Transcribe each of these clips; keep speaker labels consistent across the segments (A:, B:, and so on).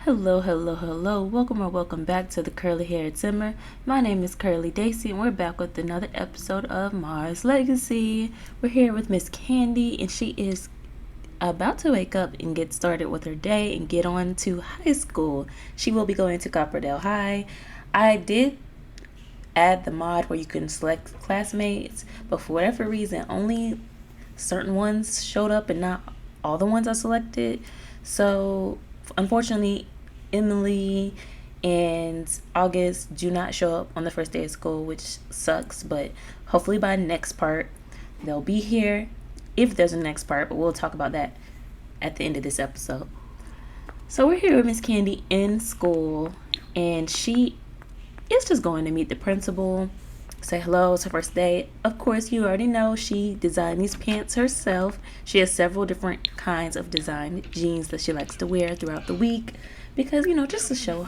A: Hello, hello, hello. Welcome or welcome back to the Curly Haired Simmer. My name is Curly Daisy, and we're back with another episode of Mars Legacy. We're here with Miss Candy, and she is about to wake up and get started with her day and get on to high school. She will be going to Copperdale High. I did add the mod where you can select classmates, but for whatever reason, only certain ones showed up and not all the ones I selected. So, unfortunately, Emily and August do not show up on the first day of school, which sucks, but hopefully by next part they'll be here if there's a next part, but we'll talk about that at the end of this episode. So we're here with Miss Candy in school, and she is just going to meet the principal, say hello. It's her first day. Of course, you already know she designed these pants herself. She has several different kinds of design jeans that she likes to wear throughout the week because, just to show,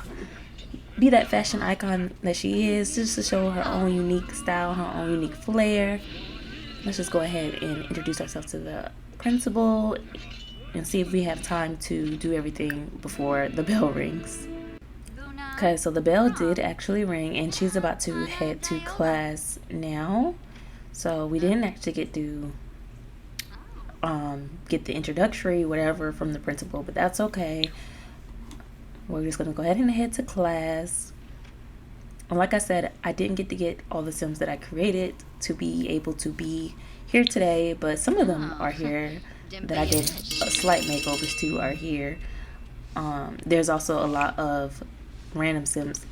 A: be that fashion icon that she is, just to show her own unique style, her own unique flair. Let's just go ahead and introduce ourselves to the principal and see if we have time to do everything before the bell rings. Okay, so the bell did actually ring, and she's about to head to class now. So we didn't actually get to get the introductory whatever from the principal, but that's okay. We're just gonna go ahead and head to class. And like I said, I didn't get to get all the Sims that I created to be able to be here today, but some of them are here that I did slight makeovers to are here. There's also a lot of random Sims,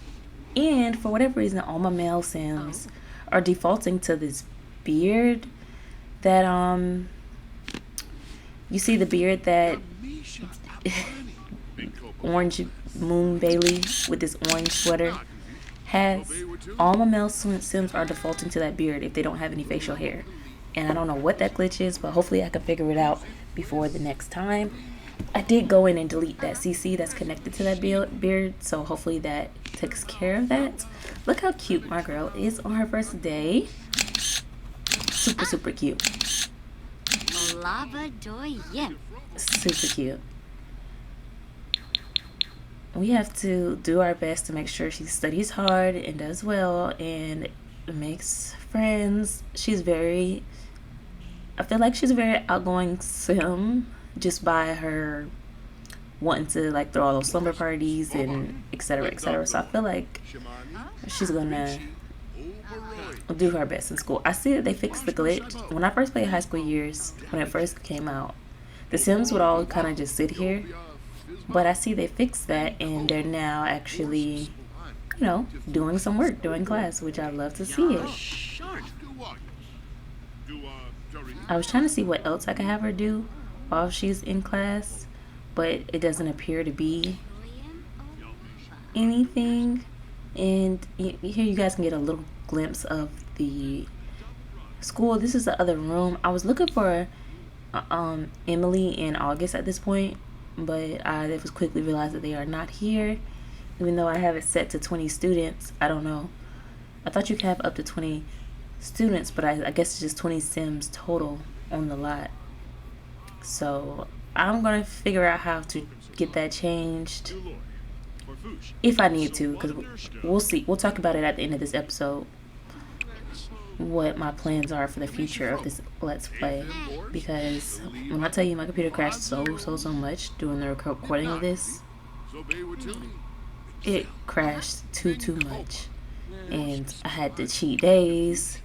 A: and for whatever reason all my male Sims are defaulting to this beard that you see the beard that Orange Moon Bailey with this orange sweater has. All my male Sims are defaulting to that beard if they don't have any facial hair, and I don't know what that glitch is, but hopefully I can figure it out before the next time. I did go in and delete that CC that's connected to that beard, so hopefully that takes care of that. Look how cute my girl is on her first day. Super, super cute. Super cute. We have to do our best to make sure she studies hard and does well and makes friends. I feel like she's a very outgoing Sim, just by her wanting to throw all those slumber parties and etc., etc. So I feel like she's gonna do her best in school. I see that they fixed the glitch. When I first played High School Years, when it first came out, the Sims would all kind of just sit here, but I see they fixed that and they're now actually doing some work during class, which I love to see it. I was trying to see what else I could have her do while she's in class, but it doesn't appear to be anything. And here you guys can get a little glimpse of the school. This is the other room. I was looking for Emily and August at this point, but I was quickly realized that they are not here, even though I have it set to 20 students. I don't know, I thought you could have up to 20 students, but I guess it's just 20 Sims total on the lot. So I'm gonna figure out how to get that changed if I need to, because we'll see. We'll talk about it at the end of this episode, what my plans are for the future of this Let's Play, because when I tell you my computer crashed so much during the recording of this, it crashed too much, and I had to cheat days,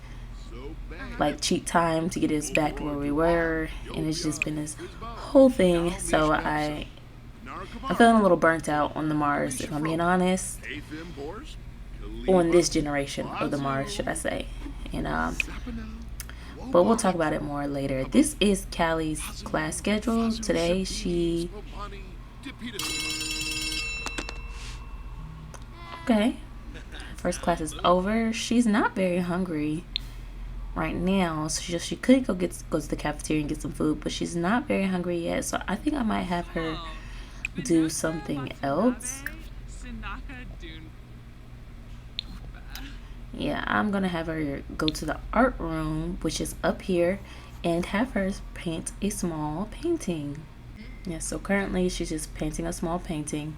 A: cheat time to get us back to where we were, and it's just been this whole thing. So I'm feeling a little burnt out on the Mars, if I'm being honest, on this generation of the Mars, should I say. And but we'll talk about it more later. This is Callie's class schedule today. Okay, first class is over. She's not very hungry right now, so she could go to the cafeteria and get some food, but she's not very hungry yet, so I think I might have her do something else. Yeah, I'm gonna have her go to the art room, which is up here, and have her paint a small painting. Yeah, so currently she's just painting a small painting,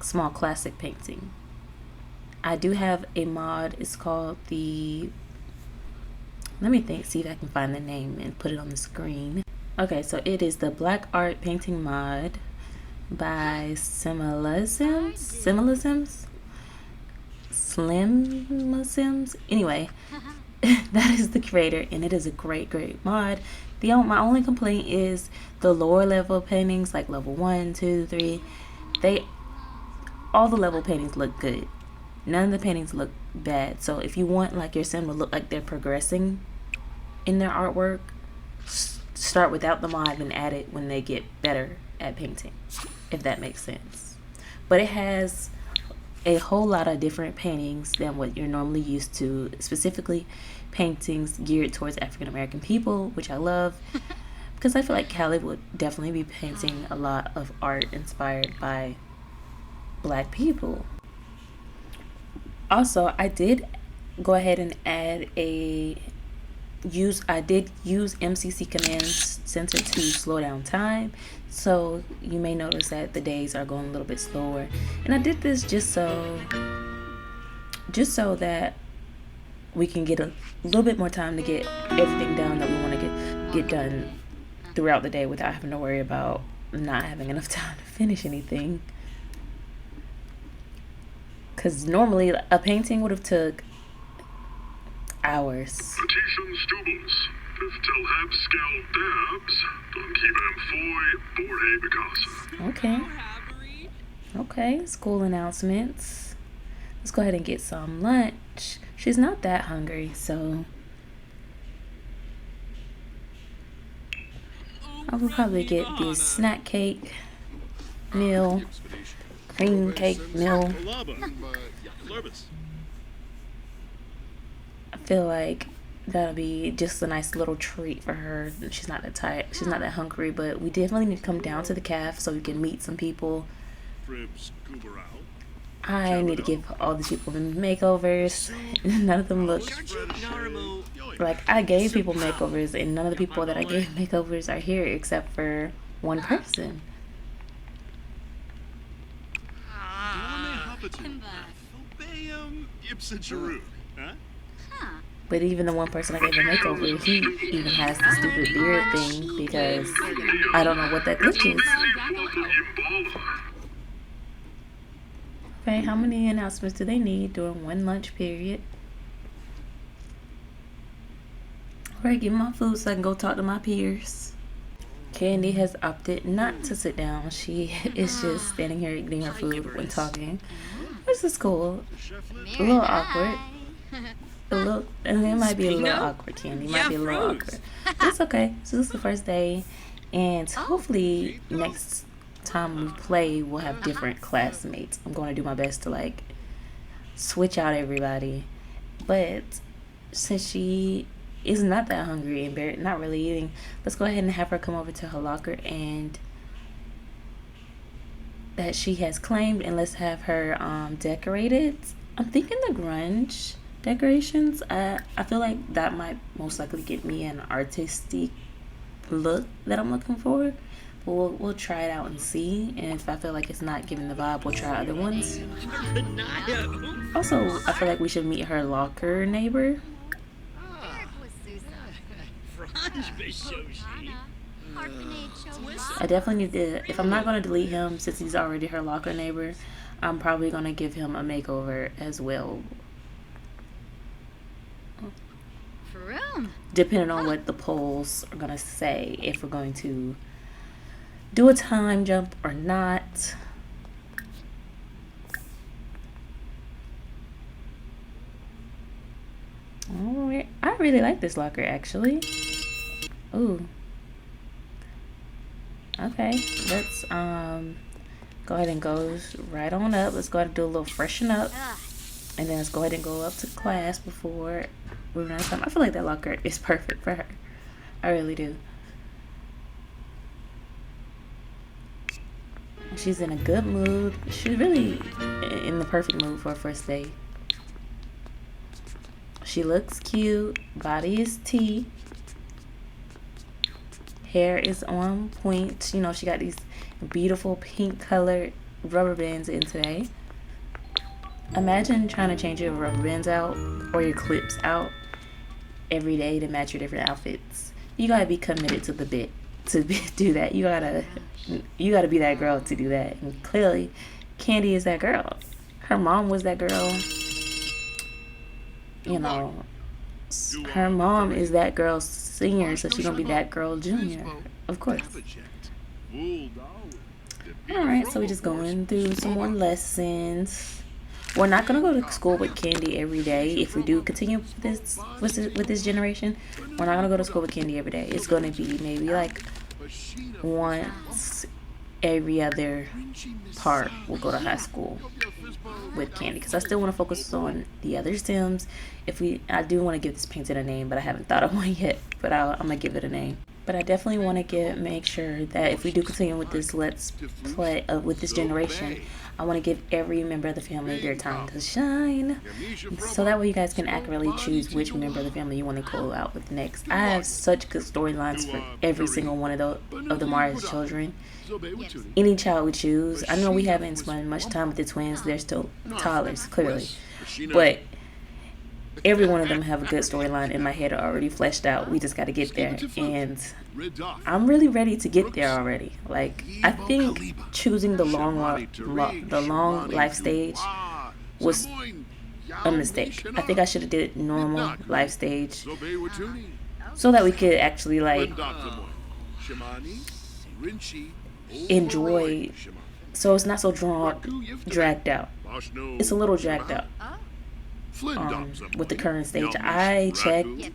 A: small classic painting. I do have a mod. It's called the, let me think, see if I can find the name and put it on the screen. Okay, so it is the Black Art Painting mod by Slim Anyway, that is the creator, and it is a great mod. My only complaint is the lower level paintings, like level 1, 2, 3. All the level paintings look good. None of the paintings look bad. So if you want like your sim to look like they're progressing in their artwork, start without the mod and add it when they get better at painting, if that makes sense. But it has a whole lot of different paintings than what you're normally used to, specifically paintings geared towards African American people, which I love because I feel like Callie would definitely be painting a lot of art inspired by Black people. Also, I did go ahead and add I did use MCC Command Center to slow down time, so you may notice that the days are going a little bit slower, and I did this just so that we can get a little bit more time to get everything done that we want to get done throughout the day without having to worry about not having enough time to finish anything. Because normally a painting would have took hours. Okay, school announcements. Let's go ahead and get some lunch. She's not that hungry, so I will probably get the snack cake meal, cream cake meal. I feel like that'll be just a nice little treat for her. She's not that tired. She's not that hungry, but we definitely need to come down to the caf so we can meet some people. I need to give all these people makeovers. None of them look like I gave people makeovers, and none of the people that I gave makeovers are here except for one person. But even the one person I gave a makeover, he even has the stupid beard thing because I don't know what that glitch is. Okay, how many announcements do they need during one lunch period? Alright, give me my food so I can go talk to my peers. Candy has opted not to sit down. She is just standing here eating her food when talking. This is cool. A little awkward. And it might be a little awkward, Candy. It might be a little awkward. It's okay. So this is the first day, and hopefully next time we play, we'll have different classmates. I'm going to do my best to like switch out everybody. But since she is not that hungry and not really eating, let's go ahead and have her come over to her locker and that she has claimed, and let's have her decorate it. I'm thinking the grunge decorations. I feel like that might most likely get me an artistic look that I'm looking for. But we'll try it out and see, and if I feel like it's not giving the vibe, we'll try other ones. Also, I feel like we should meet her locker neighbor. I definitely need to, if I'm not going to delete him since he's already her locker neighbor, I'm probably going to give him a makeover as well. Depending on what the polls are going to say, if we're going to do a time jump or not. Alright, I really like this locker actually. Ooh. Okay, let's go ahead and go right on up. Let's go ahead and do a little freshen up, and then let's go ahead and go up to class before we run out of time. I feel like that locker is perfect for her. I really do. She's in a good mood. She's really in the perfect mood for her first day. She looks cute. Body is T. Hair is on point. You know, she got these beautiful pink colored rubber bands in today. Imagine trying to change your rubber bands out or your clips out every day to match your different outfits. You gotta be committed to the bit do that. You gotta be that girl to do that. And clearly, Candy is that girl. Her mom was that girl. You know, her mom is that girl senior, so she's gonna be that girl junior, of course. Alright, so we're just going through some more lessons. We're not gonna go to school with Candy every day. If we do continue with this generation, we're not gonna go to school with Candy every day. It's gonna be maybe like once every other part we'll go to high school with Candy, because I still want to focus on the other Sims. I do want to give this painting a name, but I haven't thought of one yet, but I'm gonna give it a name. But I definitely want to make sure that if we do continue with this let's play with this generation, I want to give every member of the family their time to shine, so that way you guys can accurately choose which member of the family you want to go out with next. I have such good storylines for every single one of the Mars children. Any child we choose. I know we haven't spent much time with the twins. They're still toddlers, clearly, but every one of them have a good storyline in my head already fleshed out. We just got to get there, and I'm really ready to get there already. Like, I think choosing the long life stage was a mistake. I think I should have did normal life stage so that we could actually like enjoy, so it's not so dragged out. It's a little dragged out. With the current stage, I checked.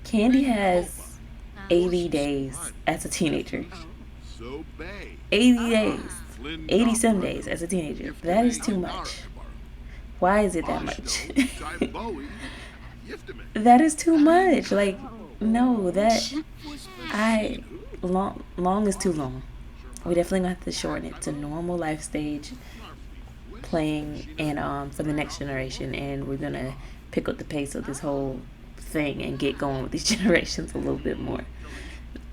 A: Candy has 80 days as a teenager. 80 days. 80 some days as a teenager. That is too much. Why is it that much? That is too much. Like, no, long is too long. We definitely gonna have to shorten it to normal life stage playing, and for the next generation, and we're gonna pick up the pace of this whole thing and get going with these generations a little bit more.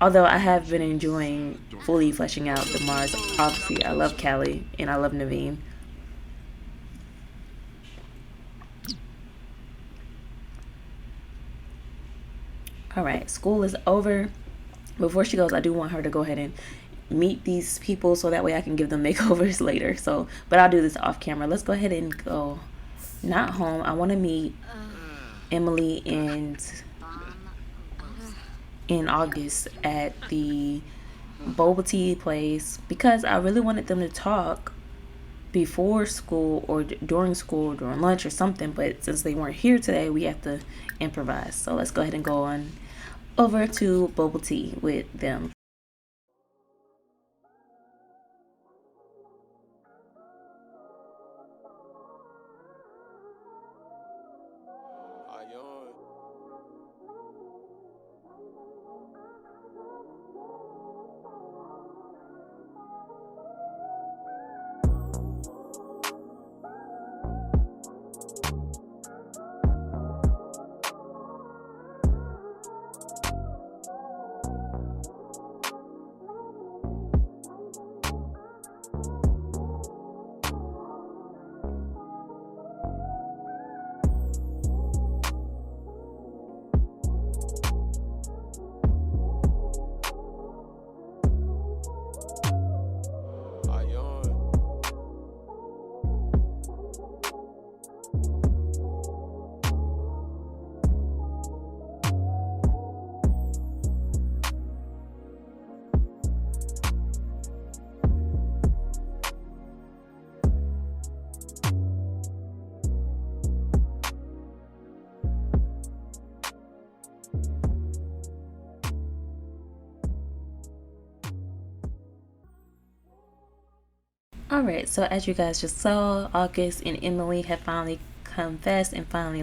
A: Although I have been enjoying fully fleshing out the Mars. Obviously, I love Callie and I love Naveen. Alright, school is over. Before she goes, I do want her to go ahead and meet these people so that way I can give them makeovers later. So, but I'll do this off camera. Let's go ahead and go, not home. I want to meet Emily in August at the boba tea place, because I really wanted them to talk before school or during school, during lunch or something, but since they weren't here today, we have to improvise. So let's go ahead and go on over to boba tea with them. Alright, so as you guys just saw, August and Emily have finally confessed and finally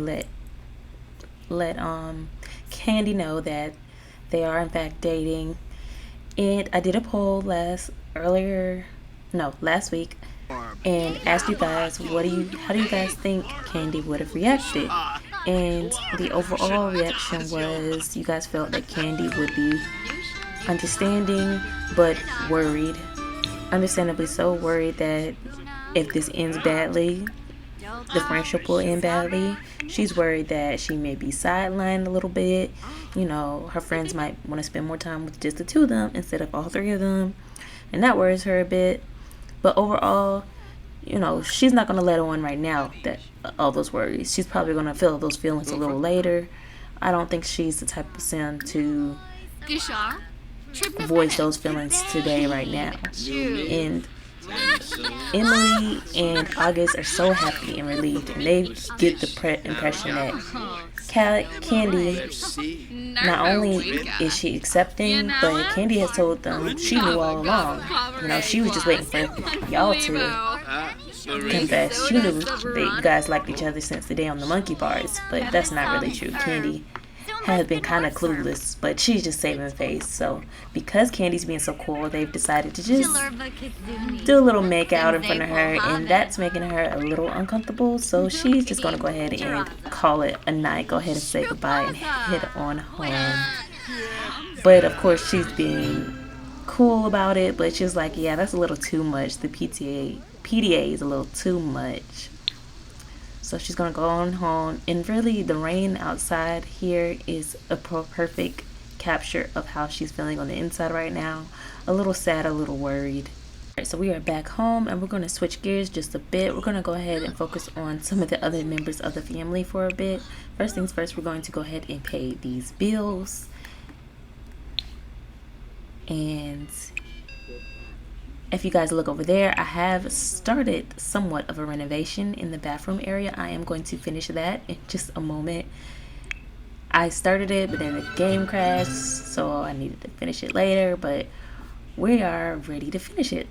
A: let Candy know that they are in fact dating. And I did a poll last week and asked you guys, how do you guys think Candy would have reacted? And the overall reaction was you guys felt that Candy would be understanding but worried understandably so, worried that if this ends badly, the friendship will end badly. She's worried that she may be sidelined a little bit. You know, her friends might want to spend more time with just the two of them instead of all three of them. And that worries her a bit. But overall, you know, she's not going to let on right now that all those worries. She's probably going to feel those feelings a little later. I don't think she's the type of person to voice those feelings today, right now. And Emily and August are so happy and relieved, and they get the impression that Candy, not only is she accepting, but Candy has told them she knew all along. You know, she was just waiting for y'all to confess. She knew that you guys liked each other since the day on the monkey bars, but that's not really true. Candy has been kind of clueless, but she's just saving face. So because Candy's being so cool, they've decided to just do a little make out in front of her, and that's making her a little uncomfortable. So she's just gonna go ahead and call it a night, go ahead and say goodbye and head on home. But of course she's being cool about it, but she's like, yeah, that's a little too much. The PDA is a little too much. So she's gonna go on home, and really the rain outside here is a perfect capture of how she's feeling on the inside right now. A little sad, a little worried. Alright, so we are back home, and we're gonna switch gears just a bit. We're gonna go ahead and focus on some of the other members of the family for a bit. First things first, we're going to go ahead and pay these bills. And if you guys look over there, I have started somewhat of a renovation in the bathroom area. I am going to finish that in just a moment. I started it, but then the game crashed, so I needed to finish it later, but we are ready to finish it.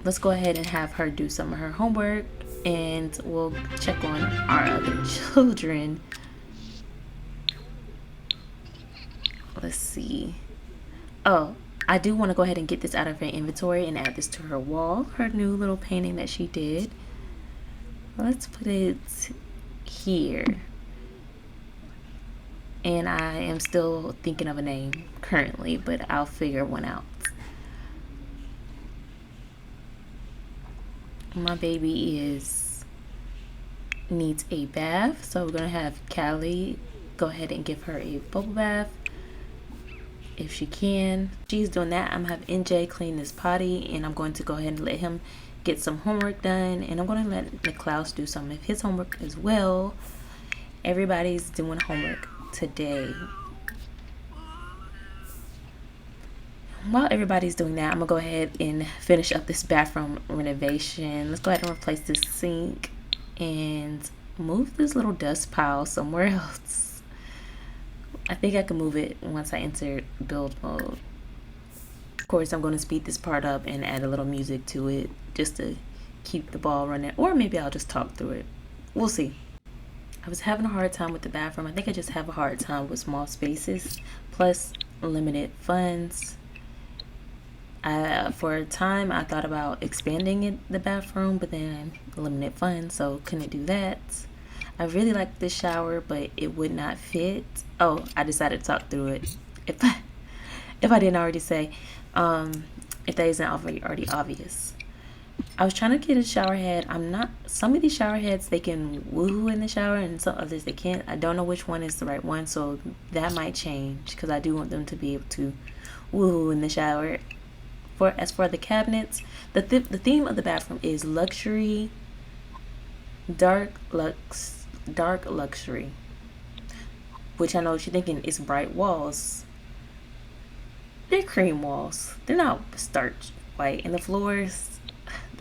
A: Let's go ahead and have her do some of her homework, and we'll check on our other children. Let's see. Oh, I do want to go ahead and get this out of her inventory and add this to her wall, her new little painting that she did. Let's put it here. And I am still thinking of a name currently, but I'll figure one out. My baby needs a bath, so we're gonna have Callie go ahead and give her a bubble bath if she can. She's doing that. I'm gonna have NJ clean this potty, and I'm going to go ahead and let him get some homework done, and I'm going to let Niklaus do some of his homework as well. Everybody's doing homework today. While everybody's doing that, I'm gonna go ahead and finish up this bathroom renovation. Let's go ahead and replace this sink and move this little dust pile somewhere else. I think I can move it once I enter build mode. Of course, I'm going to speed this part up and add a little music to it just to keep the ball running, or maybe I'll just talk through it. We'll see. I was having a hard time with the bathroom. I think I just have a hard time with small spaces, plus limited funds. For a time, I thought about expanding the bathroom, but then limited funds, so couldn't do that. I really like this shower, but it would not fit. Oh, I decided to talk through it. If I didn't already say, if that isn't already obvious. I was trying to get a shower head. Some of these shower heads, they can woohoo in the shower, and some others they can't. I don't know which one is the right one, so that might change, because I do want them to be able to woohoo in the shower. As for the cabinets, the theme of the bathroom is luxury, dark luxury, which I know what you're thinking is bright walls. They're cream walls. They're not starch white. And the floors,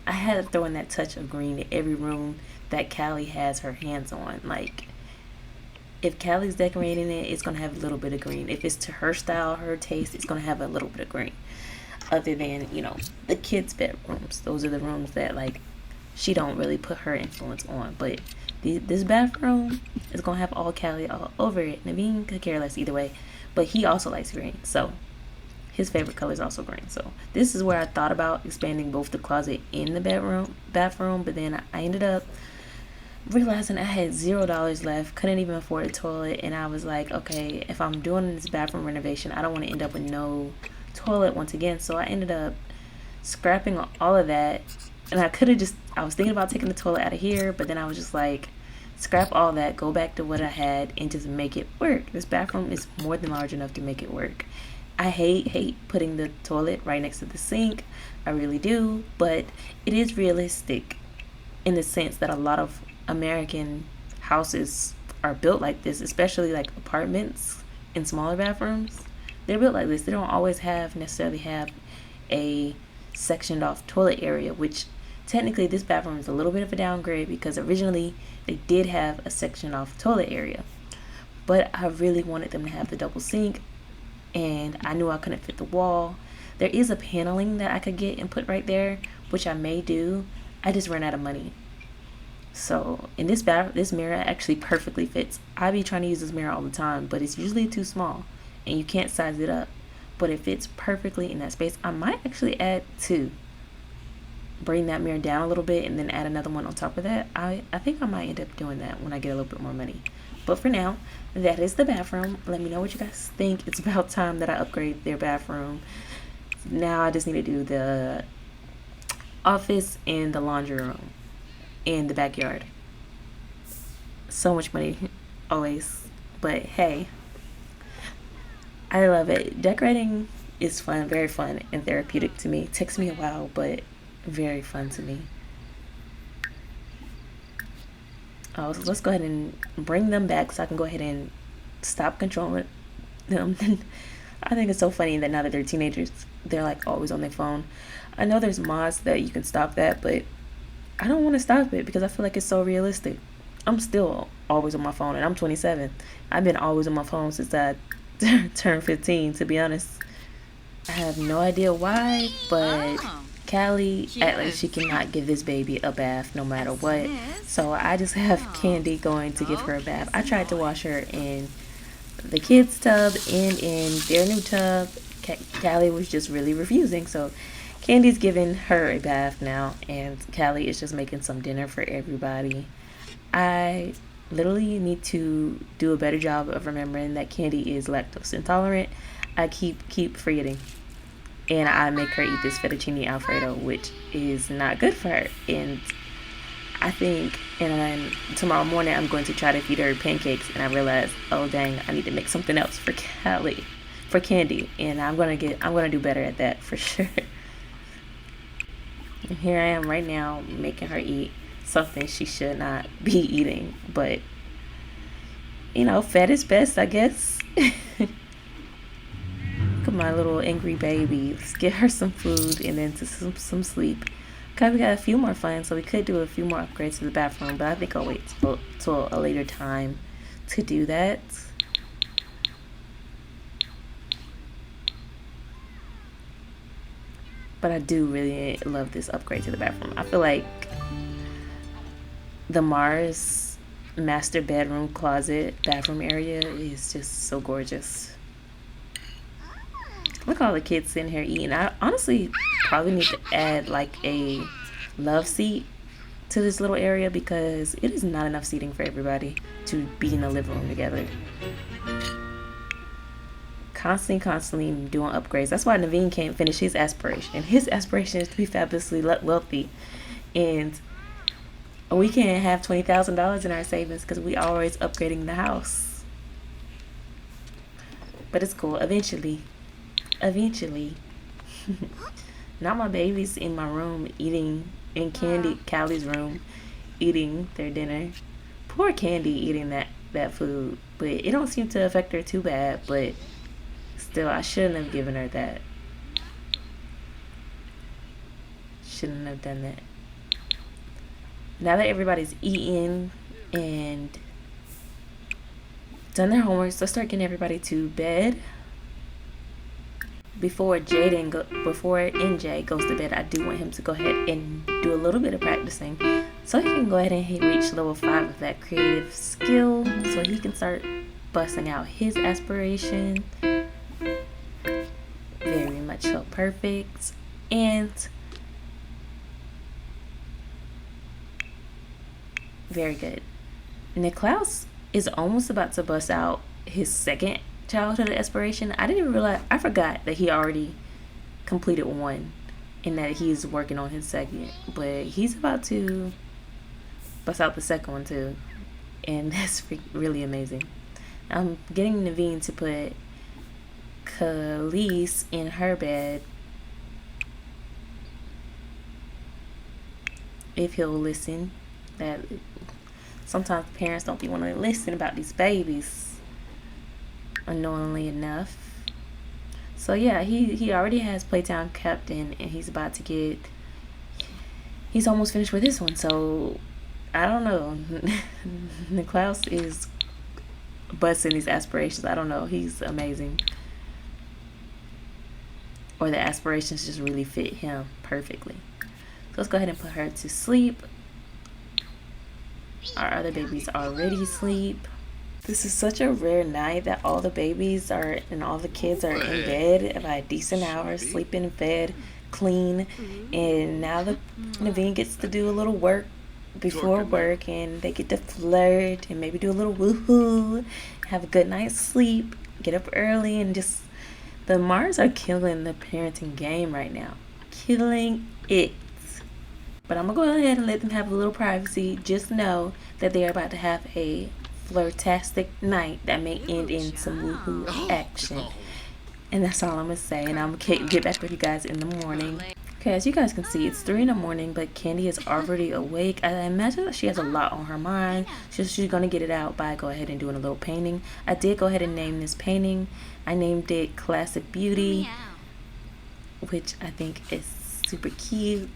A: I had to throw in that touch of green in every room that Callie has her hands on. Like, if Callie's decorating it, it's gonna have a little bit of green. If it's to her style, her taste, it's gonna have a little bit of green. Other than, you know, the kids' bedrooms. Those are the rooms that, like, she don't really put her influence on. But this bathroom is gonna have all Callie all over it. Naveen could care less either way, but he also likes green, so his favorite color is also green. So this is where I thought about expanding both the closet and the bathroom, but then I ended up realizing I had $0 left, couldn't even afford a toilet, and I was like, okay, if I'm doing this bathroom renovation, I don't want to end up with no toilet once again. So I ended up scrapping all of that, and I was thinking about taking the toilet out of here, but then I was just like, scrap all that, go back to what I had, and just make it work. This bathroom is more than large enough to make it work. I hate putting the toilet right next to the sink. I really do, but it is realistic in the sense that a lot of American houses are built like this, especially like apartments in smaller bathrooms. They're built like this. They don't always necessarily have a sectioned off toilet area, which technically this bathroom is a little bit of a downgrade because originally they did have a sectioned off toilet area. But I really wanted them to have the double sink, and I knew I couldn't fit the wall. There is a paneling that I could get and put right there, which I may do. I just ran out of money. So in this mirror actually perfectly fits. I be trying to use this mirror all the time, but it's usually too small and you can't size it up. But it fits perfectly in that space. I might actually add two. Bring that mirror down a little bit and then add another one on top of that. I think I might end up doing that when I get a little bit more money. But for now, that is the bathroom. Let me know what you guys think. It's about time that I upgrade their bathroom. Now I just need to do the office and the laundry room and the backyard. So much money always, but hey, I love it. Decorating is fun, very fun and therapeutic to me. It takes me a while, but very fun to me. Oh, so let's go ahead and bring them back so I can go ahead and stop controlling them. I think it's so funny that now that they're teenagers, they're like always on their phone. I know there's mods that you can stop that, but I don't want to stop it because I feel like it's so realistic. I'm still always on my phone, and I'm 27. I've been always on my phone since I turned 15, to be honest. I have no idea why, but Callie acts like she cannot give this baby a bath no matter what. So I just have Candy going to give her a bath. I tried to wash her in the kids' tub and in their new tub. Callie was just really refusing, so Candy's giving her a bath now, and Callie is just making some dinner for everybody. I literally need to do a better job of remembering that Candy is lactose intolerant. I keep forgetting. And I make her eat this fettuccine alfredo, which is not good for her. And I think, and tomorrow morning I'm going to try to feed her pancakes, and I realize, oh dang, I need to make something else for Candy, and I'm gonna do better at that for sure. And here I am right now making her eat something she should not be eating, but you know, fat is best, I guess. Look at my little angry baby. Let's get her some food and then to some sleep. Okay, we got a few more fun, so we could do a few more upgrades to the bathroom, but I think I'll wait till a later time to do that. But I do really love this upgrade to the bathroom. I feel like the Mars master bedroom closet bathroom area is just so gorgeous. Look at all the kids sitting here eating. I honestly probably need to add like a love seat to this little area because it is not enough seating for everybody to be in the living room together. Constantly doing upgrades. That's why Naveen can't finish his aspiration. His aspiration is to be fabulously wealthy, and we can't have $20,000 in our savings because we always upgrading the house. But it's cool. Eventually. Now my baby's in my room eating, in Callie's room eating their dinner. Poor Candy eating that food, but it don't seem to affect her too bad. But still, I shouldn't have given her that. Shouldn't have done that. Now that everybody's eaten and done their homework, let's start getting everybody to bed. Before NJ goes to bed, I do want him to go ahead and do a little bit of practicing so he can go ahead and reach level 5 of that creative skill so he can start busting out his aspiration. Very much so perfect. And Very good. Niklaus is almost about to bust out his second childhood aspiration. I didn't even realize, I forgot that he already completed one and that he's working on his second. But he's about to bust out the second one too. And that's really amazing. I'm getting Naveen to put Khalees in her bed. If he'll listen. That sometimes parents don't be wanting to listen about these babies, annoyingly enough. So yeah, he already has Playtime Captain, and he's almost finished with this one. So I don't know. Niklaus is busting these aspirations. I don't know. He's amazing. Or the aspirations just really fit him perfectly. So let's go ahead and put her to sleep. Our other babies already asleep. This is such a rare night that all the babies are and all the kids are in bed by a decent hour, sleeping in bed, clean. And now Naveen gets to do a little work before work, and they get to flirt and maybe do a little woohoo, have a good night's sleep, get up early, and just the Mars are killing the parenting game right now. Killing it. But I'm going to go ahead and let them have a little privacy. Just know that they are about to have a flirtastic night that may end in some woohoo action. And that's all I'm going to say. And I'm going to get back with you guys in the morning. Okay, as you guys can see, it's 3 in the morning, but Candy is already awake. I imagine that she has a lot on her mind. She's going to get it out by go ahead and doing a little painting. I did go ahead and name this painting. I named it Classic Beauty, which I think is super cute.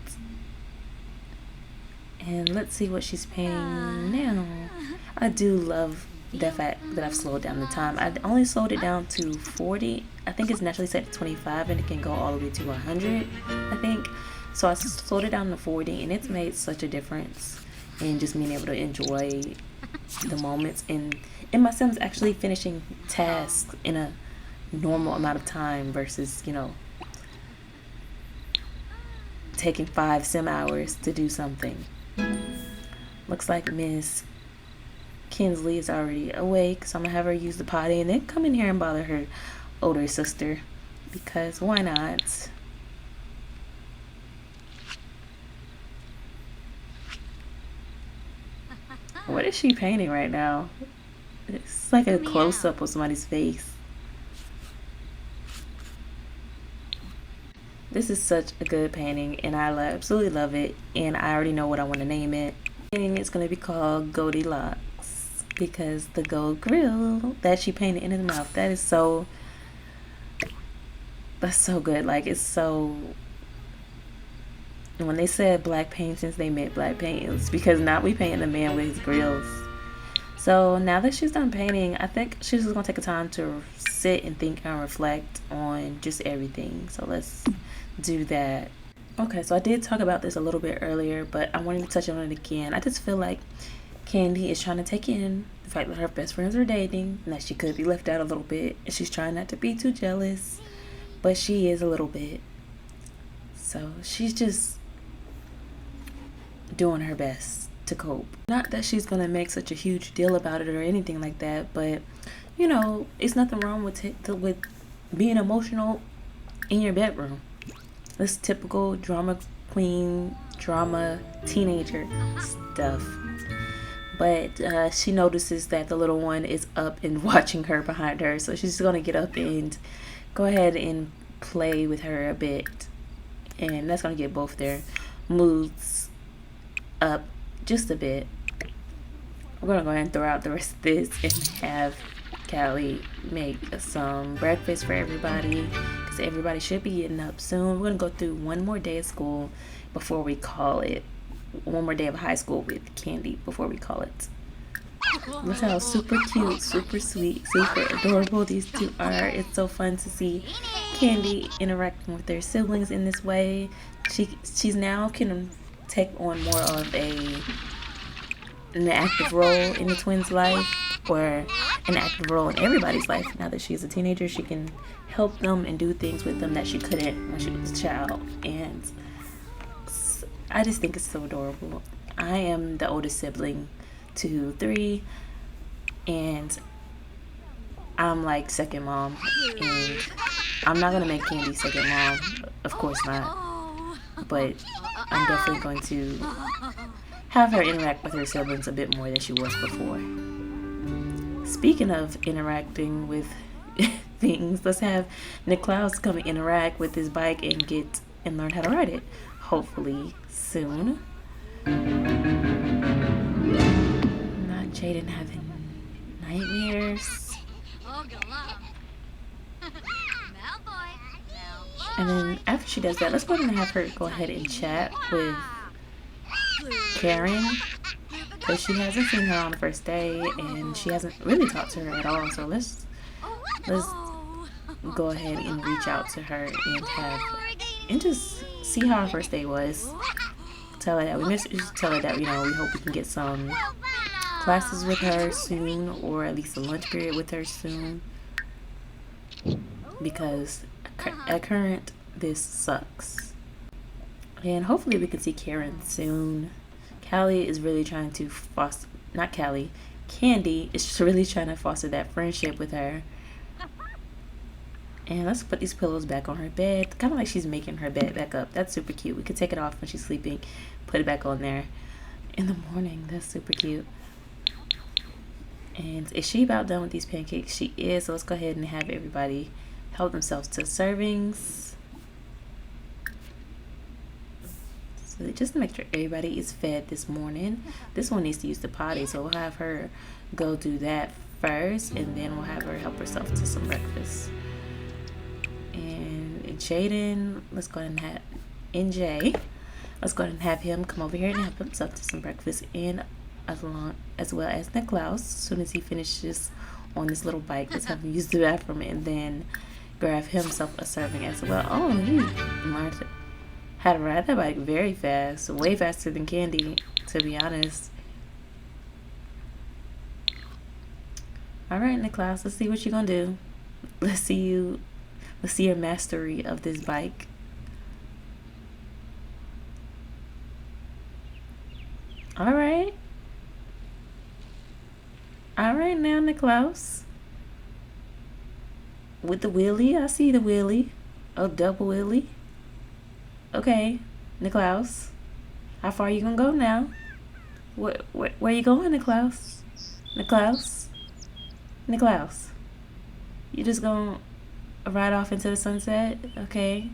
A: And let's see what she's painting now. I do love the fact that I've slowed down the time. I only slowed it down to 40. I think it's naturally set to 25 and it can go all the way to 100, I think. So I slowed it down to 40, and it's made such a difference in just being able to enjoy the moments and in my Sims actually finishing tasks in a normal amount of time versus, you know, taking 5 sim hours to do something. Looks like Miss Kinsley is already awake, so I'm gonna have her use the potty and then come in here and bother her older sister, because why not? What is she painting right now? It's like a close-up of somebody's face. This is such a good painting, and I absolutely love it, and I already know what I want to name it. And it's going to be called Goldilocks, because the gold grill that she painted in his mouth, that's so good. Like, it's so, when they said black paintings, they meant black paintings, because now we painting the man with his grills. So now that she's done painting, I think she's just going to take a time to sit and think and reflect on just everything. So let's do that. Okay, so I did talk about this a little bit earlier, but I wanted to touch on it again. I just feel like Candy is trying to take in the fact that her best friends are dating and that she could be left out a little bit, and she's trying not to be too jealous, but she is a little bit. So she's just doing her best to cope. Not that she's gonna make such a huge deal about it or anything like that, but you know, it's nothing wrong with being emotional in your bedroom. This typical drama queen, drama teenager stuff. But she notices that the little one is up and watching her behind her, so she's gonna get up and go ahead and play with her a bit, and that's gonna get both their moods up just a bit. We're gonna go ahead and throw out the rest of this and have Callie make some breakfast for everybody, because everybody should be getting up soon. We're gonna go through one more day of school before we call it, one more day of high school with Candy before we call it. Look how super cute, super sweet, super adorable these two are. It's so fun to see Candy interacting with their siblings in this way. She's now can take on more of an active role in the twins' life, or an active role in everybody's life. Now that she's a teenager, she can help them and do things with them that she couldn't when she was a child. And I just think it's so adorable. I am the oldest sibling, 2, 3, and I'm like second mom, and I'm not gonna make Candy second mom, of course not, but I'm definitely going to have her interact with her siblings a bit more than she was before. Speaking of interacting with things, let's have Niklaus come and interact with his bike and learn how to ride it, hopefully soon. Not Jaden having nightmares. And then after she does that, let's go ahead and have her go ahead and chat with Karen, because she hasn't seen her on the first day and she hasn't really talked to her at all. So let's go ahead and reach out to her and just see how our first day was. Tell her that we miss her. Just tell her that we hope we can get some classes with her soon, or at least a lunch period with her soon, because at current this sucks. And hopefully we can see Karen soon. Callie is really trying to foster, not Callie, Candy is really trying to foster that friendship with her. And let's put these pillows back on her bed, kind of like she's making her bed back up. That's super cute. We could take it off when she's sleeping, put it back on there in the morning. That's super cute. And is she about done with these pancakes? She is. So let's go ahead and have everybody help themselves to servings. So just to make sure everybody is fed this morning. This one needs to use the potty, so we'll have her go do that first, and then we'll have her help herself to some breakfast. And Jaden, let's go ahead and have NJ. Let's go ahead and have him come over here and help himself to some breakfast, and as well as Niklaus. As soon as he finishes on this little bike, let's have him use the bathroom and then grab himself a serving as well. Oh, he learned how to ride that bike very fast, way faster than Candy, to be honest. All right, Niklaus, let's see what you're gonna do. Let's see your mastery of this bike. All right now, Niklaus. With the wheelie, I see the wheelie. Oh, double wheelie. Okay, Niklaus. How far are you gonna go now? Where you going, Niklaus? Niklaus. You just gonna ride off into the sunset? Okay.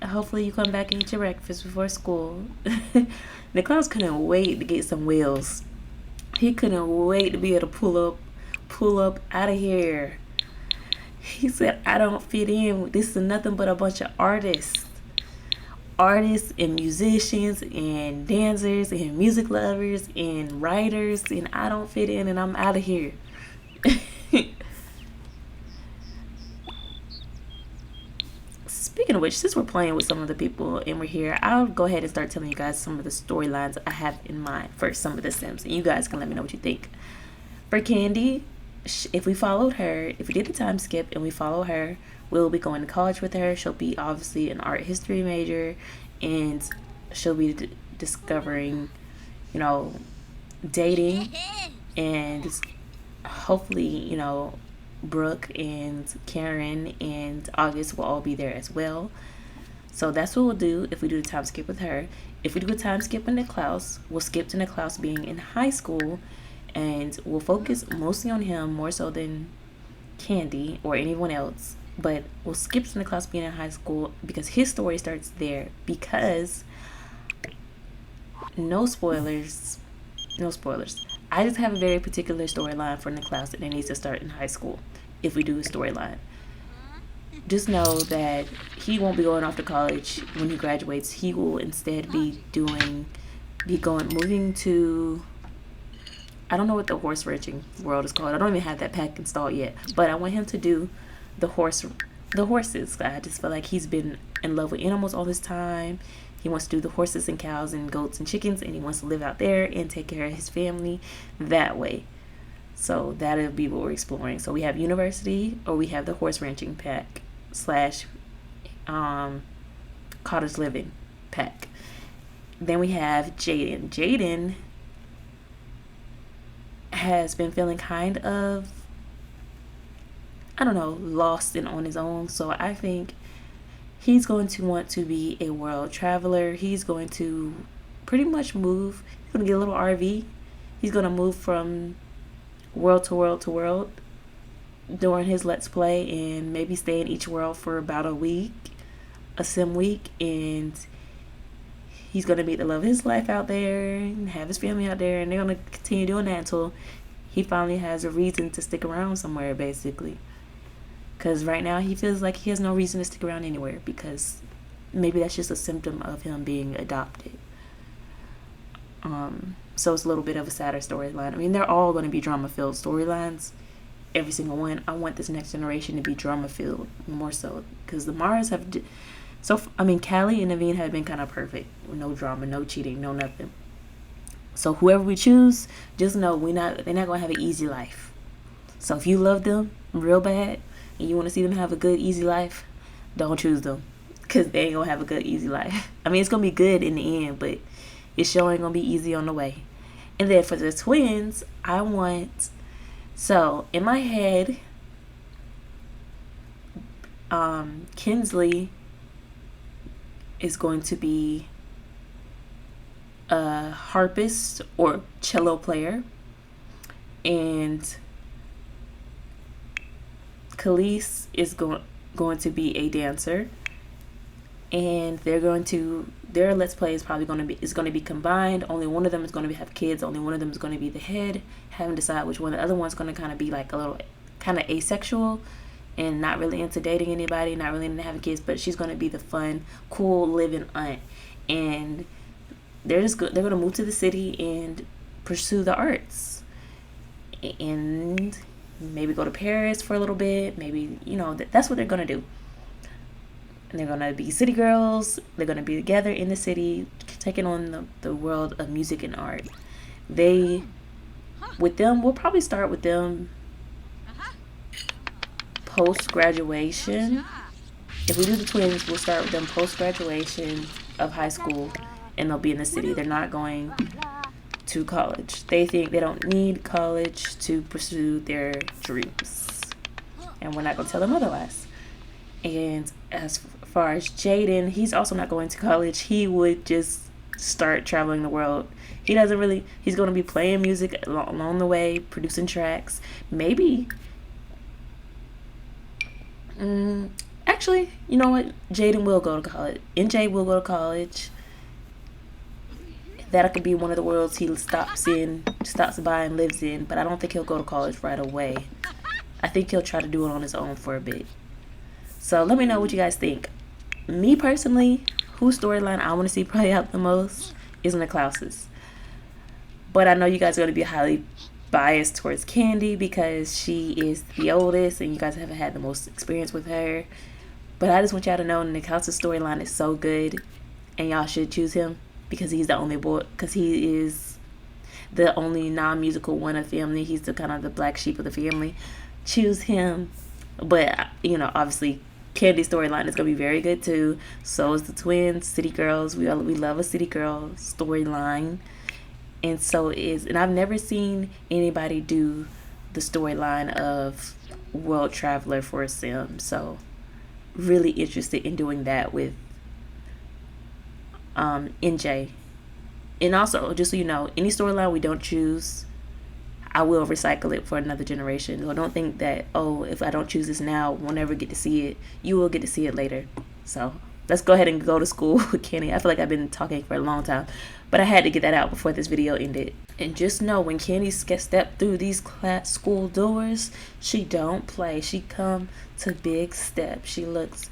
A: Hopefully you come back and eat your breakfast before school. Niklaus couldn't wait to get some wheels. He couldn't wait to be able to pull up out of here. He said, I don't fit in. This is nothing but a bunch of artists and musicians and dancers and music lovers and writers, and I don't fit in, and I'm out of here. Speaking of which, since we're playing with some of the people and we're here, I'll go ahead and start telling you guys some of the storylines I have in mind for some of the Sims, and you guys can let me know what you think. For Candy, if we did the time skip and we follow her, we'll be going to college with her. She'll be obviously an art history major, and she'll be discovering, dating, and hopefully, Brooke and Karen and August will all be there as well. So that's what we'll do if we do the time skip with her. If we do a time skip with Niklaus, we'll skip to Niklaus being in high school, and we'll focus mostly on him more so than Candy or anyone else. But we'll skip to Niklaus being in high school because his story starts there. Because no spoilers. I just have a very particular storyline for Niklaus that needs to start in high school if we do a storyline. Just know that he won't be going off to college when he graduates. He will instead moving to, I don't know what the horse ranching world is called. I don't even have that pack installed yet. But I want him to do the horses. I just feel like he's been in love with animals all this time. He wants to do the horses and cows and goats and chickens, and he wants to live out there and take care of his family that way. So that'll be what we're exploring. So we have university, or we have the horse ranching pack / cottage living pack. Then we have Jaden. Jaden has been feeling kind of, I don't know, lost and on his own. So I think he's going to want to be a world traveler. He's going to pretty much move. He's going to get a little RV. He's going to move from world to world to world during his Let's Play, and maybe stay in each world for about a week, a sim week, and he's going to meet the love of his life out there and have his family out there, and they're going to continue doing that until he finally has a reason to stick around somewhere, basically. Because right now he feels like he has no reason to stick around anywhere, because maybe that's just a symptom of him being adopted. So it's a little bit of a sadder storyline. I mean, they're all going to be drama-filled storylines, every single one. I want this next generation to be drama-filled more so, because the Mars have... Callie and Naveen have been kind of perfect. No drama, no cheating, no nothing. So whoever we choose, just know they're not going to have an easy life. So if you love them real bad and you want to see them have a good, easy life, don't choose them, because they ain't going to have a good, easy life. I mean, it's going to be good in the end, but it's sure ain't going to be easy on the way. And then for the twins, so in my head, Kinsley is going to be a harpist or cello player, and Khalees is going to be a dancer, and their Let's Play is probably going to be combined. Only one of them is going to have kids. Only one of them is going to be the head. Haven't decided which one. The other one's going to kind of be like a little kind of asexual and not really into dating anybody, not really into having kids, but she's going to be the fun, cool living aunt. And they're going to move to the city and pursue the arts, and maybe go to Paris for a little bit. Maybe, that's what they're going to do. And they're going to be city girls. They're going to be together in the city, taking on the world of music and art. We'll probably start with them post-graduation. If we do the twins, we'll start with them post-graduation of high school, and they'll be in the city. They're not going to college. They think they don't need college to pursue their dreams, and we're not going to tell them otherwise. And as far as Jaden, he's also not going to college. He would just start traveling the world. He's going to be playing music along the way, producing tracks. Maybe, actually, you know what? Jaden will go to college. NJ will go to college. That could be one of the worlds he stops by and lives in, but I don't think he'll go to college right away. I think he'll try to do it on his own for a bit. So let me know what you guys think. Me personally, whose storyline I want to see play out the most is Niklaus's. But I know you guys are going to be highly biased towards Candy because she is the oldest and you guys haven't had the most experience with her. But I just want y'all to know Niklaus's storyline is so good, and y'all should choose him because he's the only boy, because he is the only non-musical one of the family. He's the kind of the black sheep of the family. Choose him. But, obviously Candy's storyline is going to be very good too. So is the twins, city girls. We love a city girl storyline. And and I've never seen anybody do the storyline of world traveler for a sim. So really interested in doing that with NJ. And also, just so you know, any storyline we don't choose, I will recycle it for another generation. So don't think that, if I don't choose this now, we'll never get to see it. You will get to see it later. So let's go ahead and go to school with Kenny. I feel like I've been talking for a long time, but I had to get that out before this video ended. And just know, when Kenny step through these school doors, she don't play. She come to big steps. She looks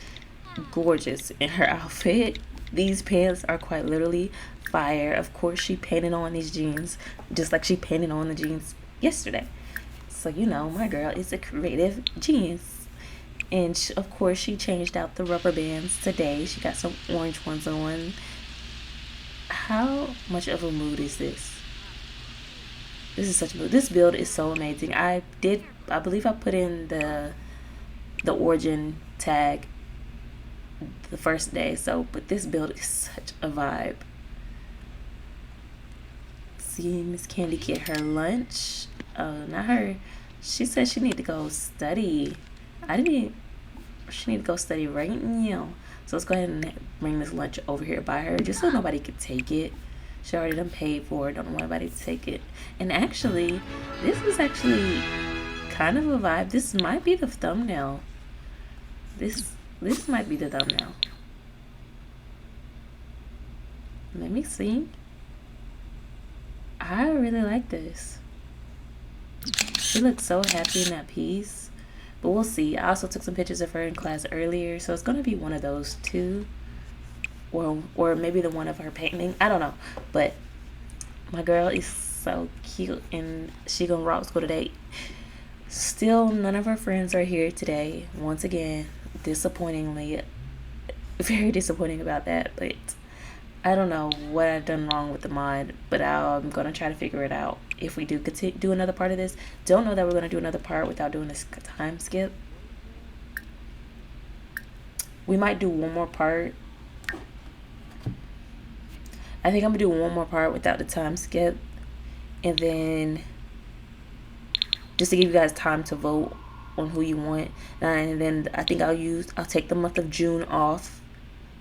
A: gorgeous in her outfit. These pants are quite literally fire. Of course, she painted on these jeans just like she painted on the jeans yesterday. So my girl is a creative genius. And of course, she changed out the rubber bands today. She got some orange ones on. How much of a mood is this? This is such a mood. This build is so amazing. I believe I put in the origin tag the first day. But this build is such a vibe. See Miss Candy get her lunch. Not her. She said she need to go study. I didn't even, she need to go study right now. So let's go ahead and bring this lunch over here by her just so nobody could take it. She already done paid for it. Don't want anybody to take it. And actually, this is actually kind of a vibe. This might be the thumbnail. This might be the thumbnail. Let me see. I really like this. She looks so happy in that piece. But we'll see. I also took some pictures of her in class earlier, so it's going to be one of those two. Or maybe the one of her painting. I don't know. But my girl is so cute, and she gonna rock school today. Still, none of her friends are here today. Once again, disappointingly. Very disappointing about that, but I don't know what I've done wrong with the mod, but I'm going to try to figure it out. If we do do another part of this, don't know that we're going to do another part without doing this time skip. We might do one more part. I think I'm going to do one more part without the time skip. And then just to give you guys time to vote on who you want. And then I think I'll take the month of June off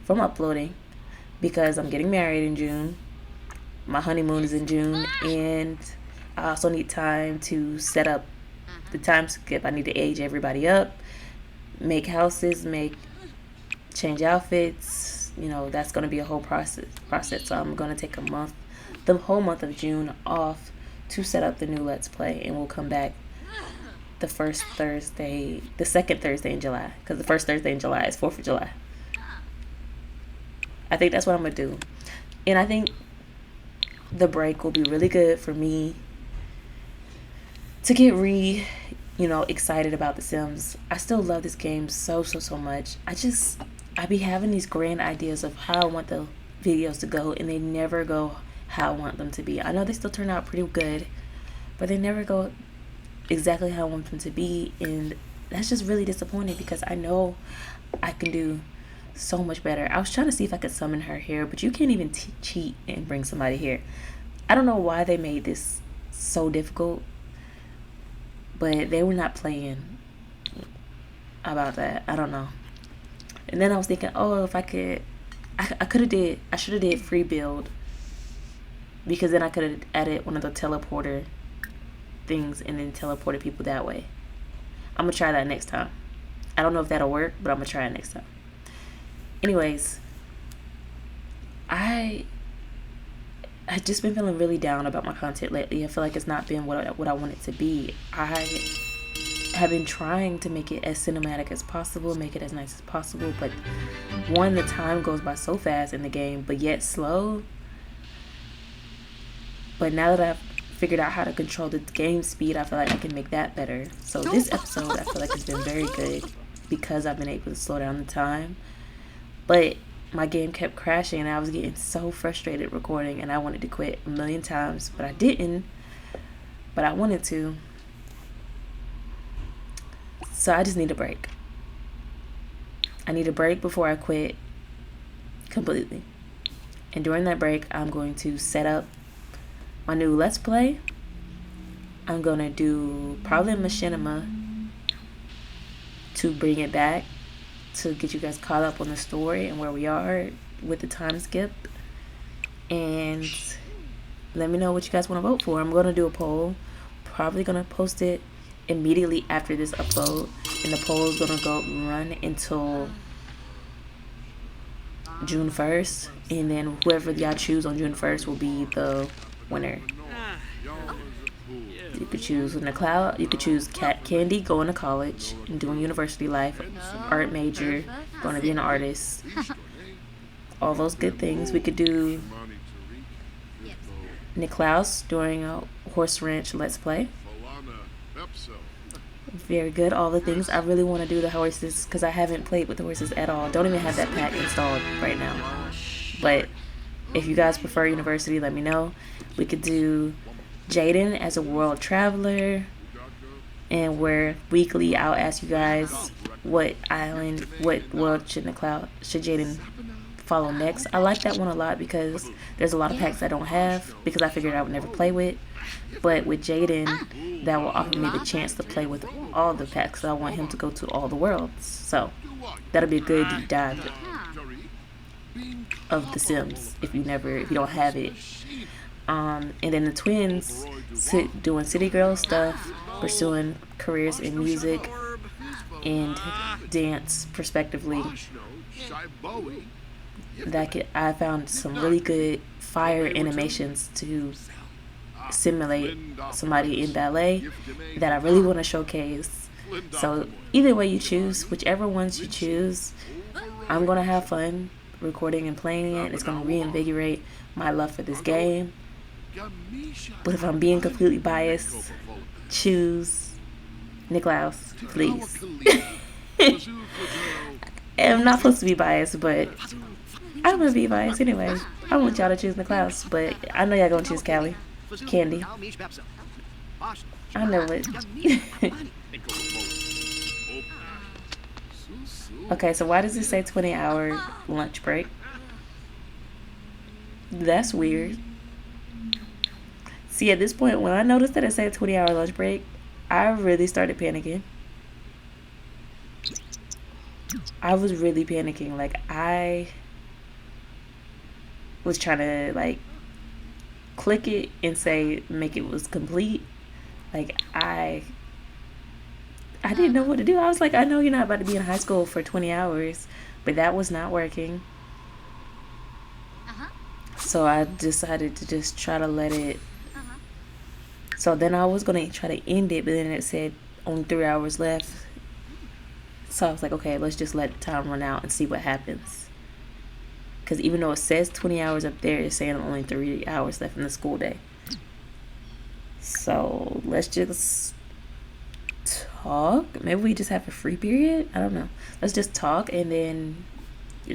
A: from uploading, because I'm getting married in June. My honeymoon is in June, and I also need time to set up the time skip. I need to age everybody up, make houses, change outfits. You know, that's going to be a whole process. So I'm going to take the whole month of June off to set up the new Let's Play, and we'll come back the second Thursday in July, because the first Thursday in July is 4th of July. I think that's what I'm going to do. And I think the break will be really good for me to get excited about The Sims. I still love this game so much. I be having these grand ideas of how I want the videos to go, and they never go how I want them to be. I know they still turn out pretty good, but they never go exactly how I want them to be, and that's just really disappointing, because I know I can do so much better. I was trying to see if I could summon her here, but you can't even cheat and bring somebody here. I don't know why they made this so difficult, but they were not playing about that. I don't know. And then I was thinking, oh, if I should have did free build, because then I could have added one of the teleporter things and then teleported people that way. I'm gonna try that next time. I don't know if that'll work, but I'm gonna try it next time. Anyways, I just been feeling really down about my content lately. I feel like it's not been what I want it to be. I have been trying to make it as cinematic as possible, make it as nice as possible, but one, the time goes by so fast in the game, but yet slow. But now that I've figured out how to control the game speed, I feel like I can make that better. So this episode, I feel like it's been very good because I've been able to slow down the time. But my game kept crashing, and I was getting so frustrated recording, and I wanted to quit a million times, but I didn't. But I wanted to. So I just need a break. I need a break before I quit completely. And during that break, I'm going to set up my new Let's Play. I'm going to do probably a machinima to bring it back, to get you guys caught up on the story and where we are with the time skip. And let me know what you guys want to vote for. I'm going to do a poll. Probably going to post it immediately after this upload. And the poll is going to run until June 1st. And then whoever y'all choose on June 1st will be the winner. You could choose Nicloud, you could choose Cat Candy, going to college and doing university life, art major, going to be an artist, all those good things. We could do Nicklaus doing a horse ranch Let's Play. Very good, all the things. I really want to do the horses because I haven't played with the horses at all. Don't even have that pack installed right now. But if you guys prefer university, let me know. We could do Jaden as a world traveler, and where weekly I'll ask you guys what world should Jaden follow next. I like that one a lot because there's a lot of packs I don't have because I figured I would never play with. But with Jaden, that will offer me the chance to play with all the packs. So I want him to go to all the worlds. So that'll be a good deep dive of The Sims if you don't have it. And then the twins doing city girl stuff, pursuing careers in music and dance, respectively. I found some really good fire animations to simulate somebody in ballet that I really want to showcase. So either way you choose, whichever ones you choose, I'm gonna have fun recording and playing it. It's gonna reinvigorate my love for this game. But if I'm being completely biased, choose Niklaus, please. I'm not supposed to be biased, but I'm gonna be biased anyway. I want y'all to choose Niklaus, but I know y'all gonna choose Candy. I know it. Okay, so why does it say 20-hour lunch break? That's weird. See, at this point, when I noticed that it said 20-hour lunch break, I really started panicking. I was really panicking. Like, I was trying to, like, click it and say, make it was complete. Like, I didn't know what to do. I was like, I know you're not about to be in high school for 20 hours, but that was not working. So I decided to just try to let it. So then I was going to try to end it, but then it said only 3 hours left. So I was like, okay, let's just let time run out and see what happens. Because even though it says 20 hours up there, it's saying only 3 hours left in the school day. So let's just talk. Maybe we just have a free period. I don't know. Let's just talk and then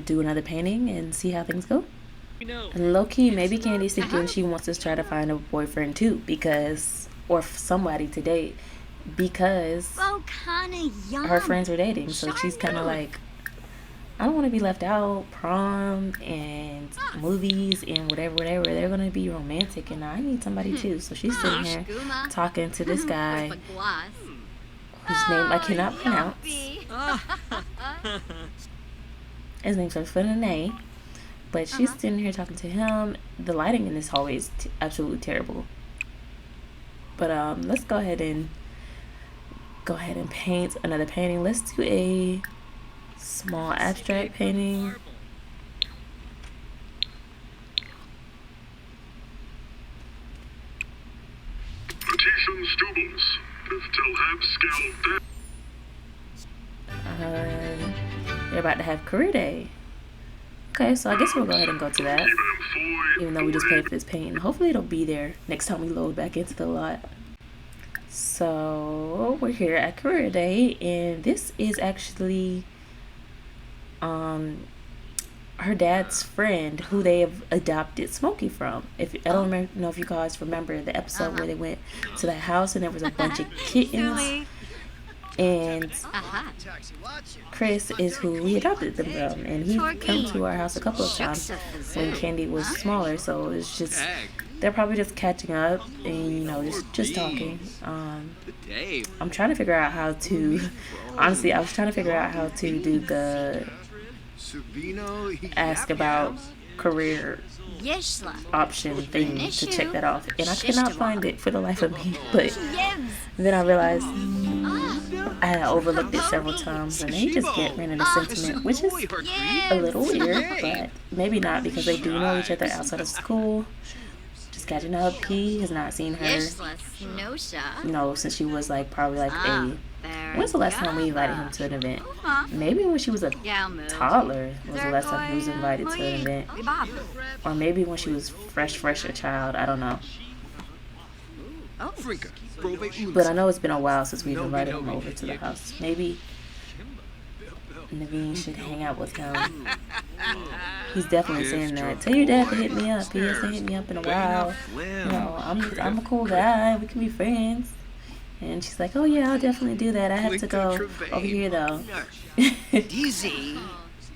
A: do another painting and see how things go. And low-key, maybe Candy's thinking she wants to try to find a boyfriend too, or somebody to date, because her friends are dating. So she's kind of like, I don't want to be left out. Prom and movies and whatever, they're going to be romantic, and I need somebody too. So she's sitting here talking to this guy whose name I cannot pronounce. His name starts with an A. But she's sitting here talking to him. The lighting in this hallway is absolutely terrible. But let's go ahead and paint another painting. Let's do a small abstract painting. They're about to have career day. Okay, so I guess we'll go ahead and go to that, even though we just paid for this painting. Hopefully it'll be there next time we load back into the lot. So we're here at career day, and this is actually her dad's friend who they have adopted Smokey from. If I don't know if you guys remember the episode where they went to the house and there was a bunch of kittens. And Chris is who we adopted them from, and he came to our house a couple of times when Candy was smaller. So it's just, they're probably just catching up and just talking. I'm trying to figure out how to, honestly, I was trying to figure out how to do the ask about career option thing to check that off, and I cannot find it for the life of me. But then I realized I had overlooked it several times, and they just ran into sentiment, which is a little weird, but maybe not, because they do know each other outside of school. Just catching up. He has not seen her, since she was probably when's the last time we invited him to an event? Maybe when she was a toddler was the last time he was invited to an event, or maybe when she was fresh a child. I don't know. But I know it's been a while since we've invited him over to the house. Maybe Naveen should hang out with him. He's definitely saying that. Tell your dad to hit me up. He hasn't hit me up in a while. I'm a cool guy. We can be friends. And she's like, oh yeah, I'll definitely do that. I have to go over here though.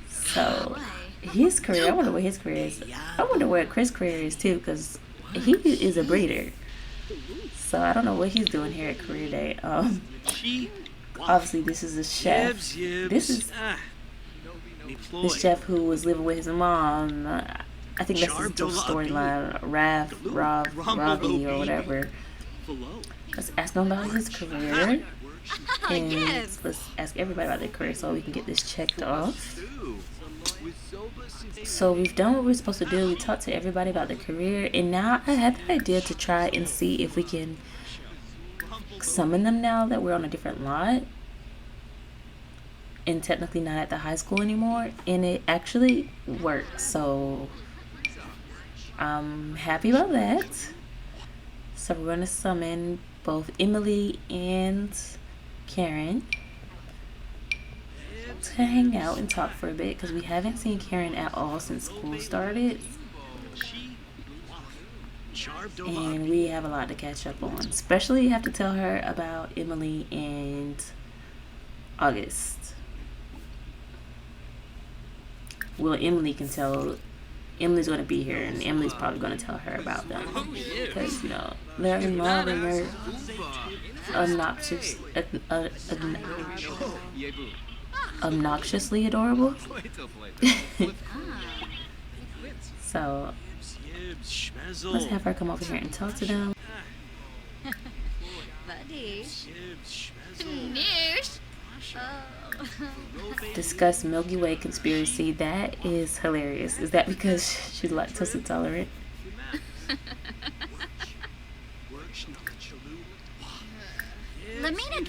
A: So his career, I wonder what his career is. I wonder where Chris' career is too, because he is a breeder. So I don't know what he's doing here at Career Day. Obviously this is a chef. This is the chef who was living with his mom. I think that's his storyline. Ravi or whatever. Let's ask him about his career. And let's ask everybody about their career so we can get this checked off. So we've done what we're supposed to do. We talked to everybody about their career, and now I had the idea to try and see if we can summon them now that we're on a different lot and technically not at the high school anymore, and it actually worked. So I'm happy about that. So we're going to summon both Emily and Karen to hang out and talk for a bit, because we haven't seen Karen at all since school started, and we have a lot to catch up on. Especially have to tell her about Emily and August. Well, Emily can tell. Emily's going to be here, and Emily's probably going to tell her about them, because, you know, they're in love and they're obnoxiously adorable. So let's have her come over here and talk to them. Discuss Milky Way conspiracy. That is hilarious. Is that because she's lactose intolerant?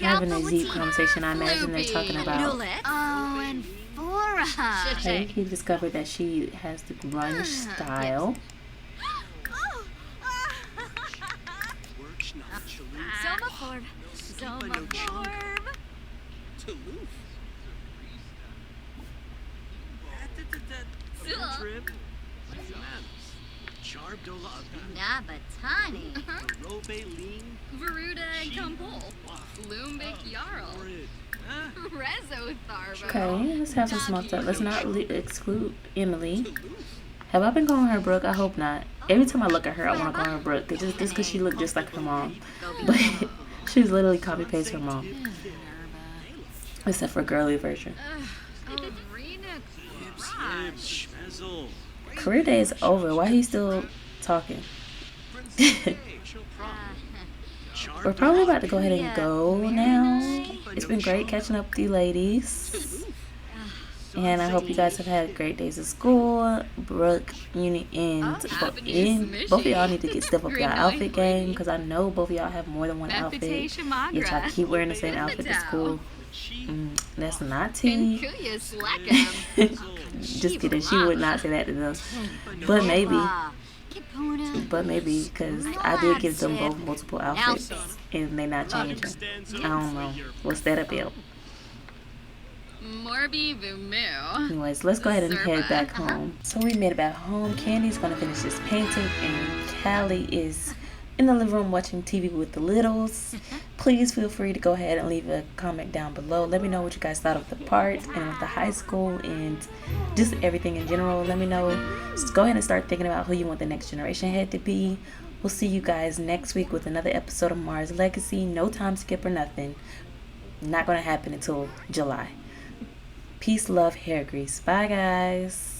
A: Having a deep conversation. I imagine they're talking about hey, he discovered that she has the grunge style. Okay, let's have some small talk. Let's not exclude Emily. Have I been calling her Brooke? I hope not. Every time I look at her, I want to call her Brooke, just because she looked just like her mom. But she's literally copy paste her mom, except for girly version. Career Day is over. Why are you still talking? We're probably about to go ahead and go now. It's been great catching up with you ladies, and I hope you guys have had great days of school. Brooke, Uni, and both of y'all need to step up your outfit game, because I know both of y'all have more than one outfit. You try to keep wearing the same outfit to school. That's not tea. Just kidding. She would not say that to them. But maybe, because I did give them both multiple outfits, and they're not changing. I don't know. What's that about? Anyways, let's go ahead and head back home. So we made it back home. Candy's going to finish this painting, and Callie is in the living room watching TV with the littles. Please feel free to go ahead and leave a comment down below. Let me know what you guys thought of the part and of the high school and just everything in general. Let me know. Just go ahead and start thinking about who you want the next generation head to be. We'll see you guys next week with another episode of Mars Legacy. No time skip or nothing. Not going to happen until July. Peace, love, hair grease. Bye, guys.